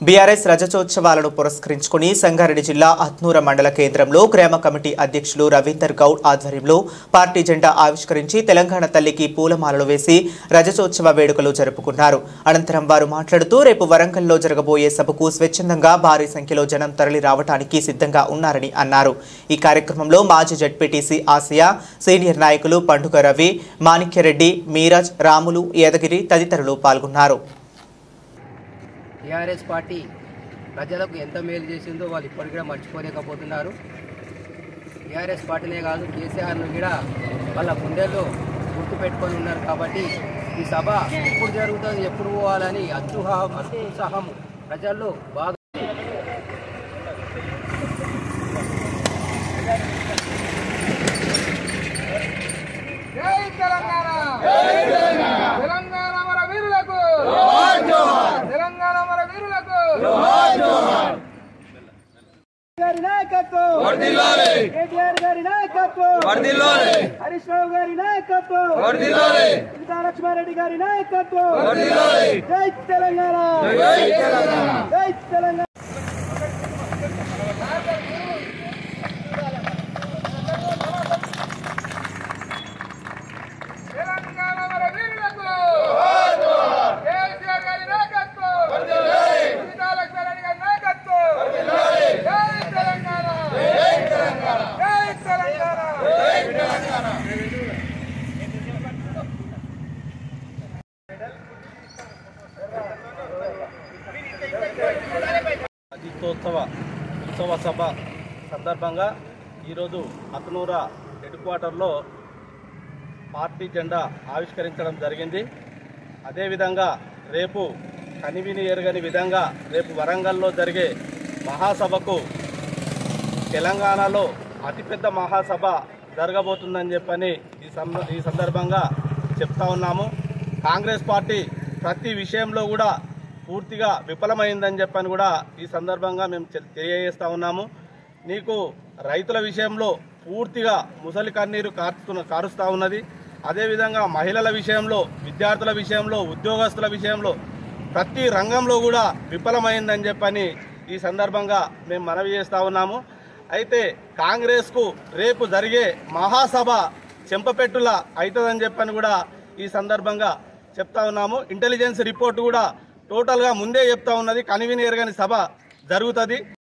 BRS రజతోత్సవాలను పురస్కరించుకుని సంగారెడ్డి జిల్లా అత్నూర మండల కేంద్రంలో గ్రామ కమిటీ అధ్యక్షులు రవీందర్ గౌడ్ ఆధ్వర్యంలో పార్టీ జెండా ఆవిష్కరించి తెలంగాణ తల్లికి పూలమాలలు వేసి రజతోత్సవ వేడుకలు జరుపుకున్నారు. అనంతరం వారు మాట్లాడుతూ రేపు వరంగల్లో జరగబోయే సభకు స్వచ్ఛందంగా భారీ సంఖ్యలో జనం తరలి రావడానికి సిద్ధంగా ఉన్నారని అన్నారు. ఈ కార్యక్రమంలో మాజీ జడ్పీటీసీ ఆసియా, సీనియర్ నాయకులు పండుగ రవి, మాణిక్యరెడ్డి, మీరాజ్, రాములు, యాదగిరి తదితరులు పాల్గొన్నారు. టీఆర్ఎస్ పార్టీ ప్రజలకు ఎంత మేలు చేసిందో వాళ్ళు ఇప్పటికి కూడా మర్చిపోలేకపోతున్నారు. టీఆర్ఎస్ పార్టీనే కాదు, కేసీఆర్ను కూడా వాళ్ళ గుండెల్లో గుర్తుపెట్టుకొని ఉన్నారు. కాబట్టి ఈ సభ ఎప్పుడు జరుగుతుంది, ఎప్పుడు పోవాలని అత్యుత్సాహం ప్రజల్లో బాగా హరీష్ రావు గారి నాయకత్వం, లక్ష్మారెడ్డి గారి నాయకత్వం. జై తెలంగాణ, జై తెలంగాణ. ఉత్సవ సభ సందర్భంగా ఈరోజు అత్నూర హెడ్ క్వార్టర్లో పార్టీ జెండా ఆవిష్కరించడం జరిగింది. అదేవిధంగా రేపు కనివిని ఎరగని విధంగా రేపు వరంగల్లో జరిగే మహాసభకు తెలంగాణలో అతిపెద్ద మహాసభ జరగబోతుందని చెప్పని ఈ సందర్భంగా చెప్తా ఉన్నాము. కాంగ్రెస్ పార్టీ ప్రతి విషయంలో కూడా పూర్తిగా విఫలమైందని చెప్పని కూడా ఈ సందర్భంగా మేము తెలియజేస్తా ఉన్నాము. నీకు రైతుల విషయంలో పూర్తిగా ముసలి కన్నీరు కారుస్తూ ఉన్నది. అదేవిధంగా మహిళల విషయంలో, విద్యార్థుల విషయంలో, ఉద్యోగస్తుల విషయంలో ప్రతి రంగంలో కూడా విఫలమైందని చెప్పని ఈ సందర్భంగా మేము మనవి చేస్తూ ఉన్నాము. అయితే కాంగ్రెస్కు రేపు జరిగే మహాసభ చెంపపెట్టులా అవుతుందని చెప్పని కూడా ఈ సందర్భంగా చెప్తా ఉన్నాము. ఇంటెలిజెన్స్ రిపోర్ట్ కూడా టోటల్గా ముందే చెప్తా ఉన్నది, కనివిని ఎరగని సభ జరుగుతుంది.